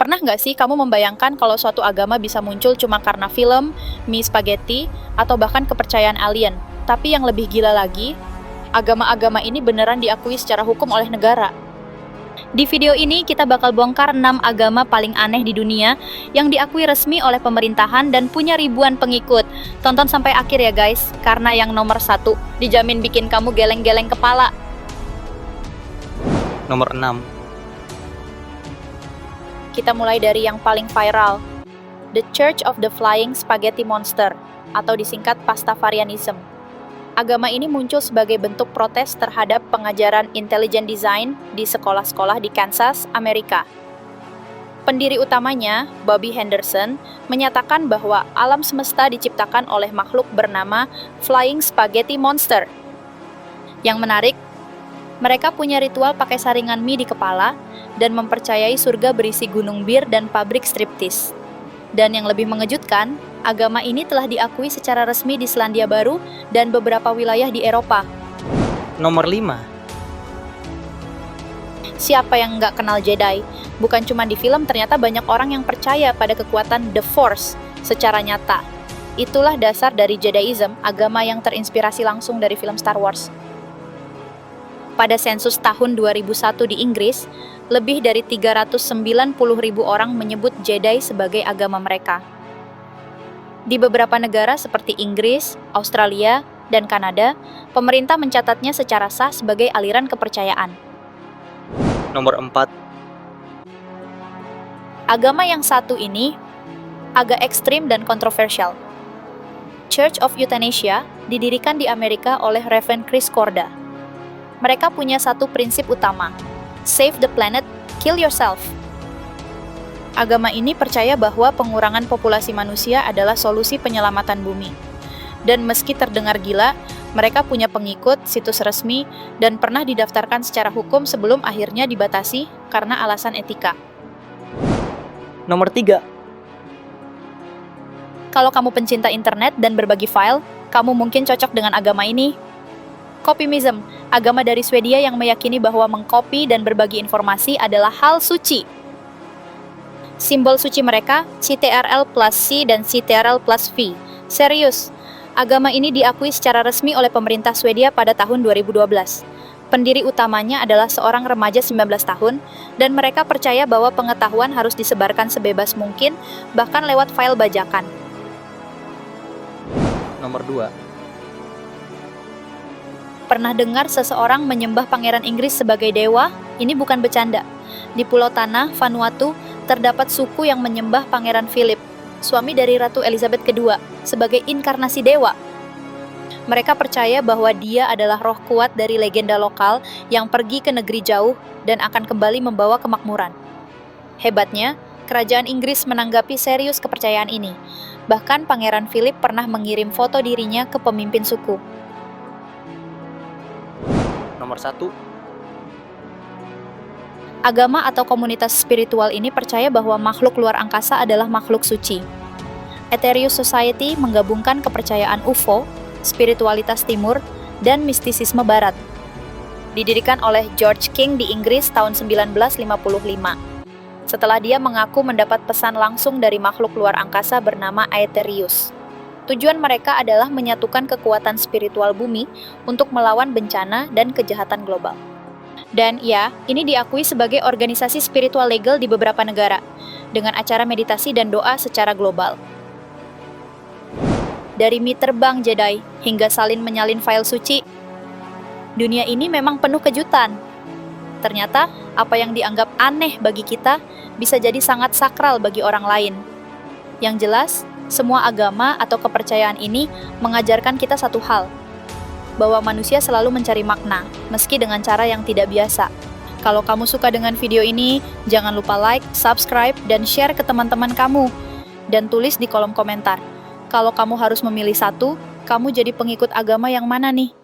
Pernah nggak sih kamu membayangkan kalau suatu agama bisa muncul cuma karena film, mie spaghetti, atau bahkan kepercayaan alien? Tapi yang lebih gila lagi, agama-agama ini beneran diakui secara hukum oleh negara. Di video ini kita bakal bongkar 6 agama paling aneh di dunia yang diakui resmi oleh pemerintahan dan punya ribuan pengikut. Tonton sampai akhir ya guys, karena yang nomor 1 dijamin bikin kamu geleng-geleng kepala. Nomor 6. Kita mulai dari yang paling viral, The Church of the Flying Spaghetti Monster, atau disingkat Pastafarianism. Agama ini muncul sebagai bentuk protes terhadap pengajaran intelligent design di sekolah-sekolah di Kansas, Amerika. Pendiri utamanya, Bobby Henderson, menyatakan bahwa alam semesta diciptakan oleh makhluk bernama Flying Spaghetti Monster. Yang menarik, mereka punya ritual pakai saringan mie di kepala dan mempercayai surga berisi gunung bir dan pabrik striptis. Dan yang lebih mengejutkan, agama ini telah diakui secara resmi di Selandia Baru dan beberapa wilayah di Eropa. Nomor 5. Siapa yang nggak kenal Jedi? Bukan cuma di film, ternyata banyak orang yang percaya pada kekuatan The Force secara nyata. Itulah dasar dari Jediism, agama yang terinspirasi langsung dari film Star Wars. Pada sensus tahun 2001 di Inggris, lebih dari 390.000 orang menyebut Jedi sebagai agama mereka. Di beberapa negara seperti Inggris, Australia, dan Kanada, pemerintah mencatatnya secara sah sebagai aliran kepercayaan. Nomor 4. Agama yang satu ini agak ekstrim dan kontroversial. Church of Euthanasia didirikan di Amerika oleh Reverend Chris Korda. Mereka punya satu prinsip utama, save the planet, kill yourself. Agama ini percaya bahwa pengurangan populasi manusia adalah solusi penyelamatan bumi. Dan meski terdengar gila, mereka punya pengikut, situs resmi, dan pernah didaftarkan secara hukum sebelum akhirnya dibatasi karena alasan etika. Nomor 3. Kalau kamu pencinta internet dan berbagi file, kamu mungkin cocok dengan agama ini. Copymism, agama dari Swedia yang meyakini bahwa mengcopy dan berbagi informasi adalah hal suci. Simbol suci mereka, CTRL plus C dan CTRL plus V. Serius, agama ini diakui secara resmi oleh pemerintah Swedia pada tahun 2012. Pendiri utamanya adalah seorang remaja 19 tahun, dan mereka percaya bahwa pengetahuan harus disebarkan sebebas mungkin, bahkan lewat file bajakan. Nomor 2. Pernah dengar seseorang menyembah Pangeran Inggris sebagai dewa? Ini bukan bercanda. Di Pulau Tanah, Vanuatu, terdapat suku yang menyembah Pangeran Philip, suami dari Ratu Elizabeth II, sebagai inkarnasi dewa. Mereka percaya bahwa dia adalah roh kuat dari legenda lokal yang pergi ke negeri jauh dan akan kembali membawa kemakmuran. Hebatnya, kerajaan Inggris menanggapi serius kepercayaan ini. Bahkan Pangeran Philip pernah mengirim foto dirinya ke pemimpin suku. Nomor 1. Agama atau komunitas spiritual ini percaya bahwa makhluk luar angkasa adalah makhluk suci. Aetherius Society menggabungkan kepercayaan UFO, spiritualitas timur, dan mistisisme barat. Didirikan oleh George King di Inggris tahun 1955. Setelah dia mengaku mendapat pesan langsung dari makhluk luar angkasa bernama Aetherius. Tujuan mereka adalah menyatukan kekuatan spiritual bumi untuk melawan bencana dan kejahatan global. Dan ya, ini diakui sebagai organisasi spiritual legal di beberapa negara, dengan acara meditasi dan doa secara global. Dari mie terbang Jedi hingga salin menyalin file suci, dunia ini memang penuh kejutan. Ternyata, apa yang dianggap aneh bagi kita bisa jadi sangat sakral bagi orang lain. Yang jelas, semua agama atau kepercayaan ini mengajarkan kita satu hal, bahwa manusia selalu mencari makna, meski dengan cara yang tidak biasa. Kalau kamu suka dengan video ini, jangan lupa like, subscribe, dan share ke teman-teman kamu. Dan tulis di kolom komentar, kalau kamu harus memilih satu, kamu jadi pengikut agama yang mana nih?